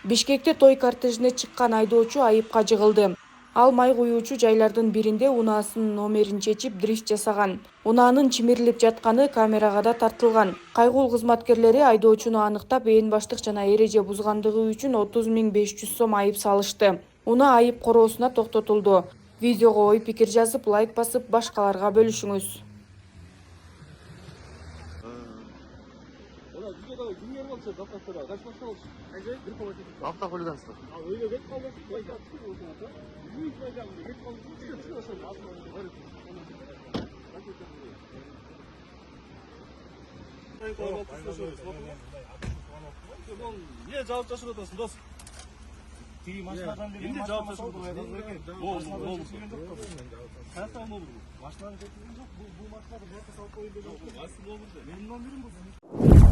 Бишкекте той кортежине чыккан айдоочу айыпка жыгылды. Ал май куюучу жайлардын биринде унаасынын номерин чечип дрифт жасаган. Унаанын чимирилип жатканы камерага да тартылган. Кайгул кызматкерлери айдоочуну аныктап, ээн баштык жана эреже бузгандыгы үчүн 30 500 сом айып салышты. Унаа айып короосуна токтотулду. Видеого ой пикир жазып, лайк басып, башкаларга бөлүшүңүз. Автохулиганство. Не жауап жашып отырсың дос? Тиги машинадан бери эмне жауап жашып отырсың? Кайсы болду? Машинаны жеткизген жок. Бул машинаны борто салып коюлду. Кайсы болду? Менин номерим бул.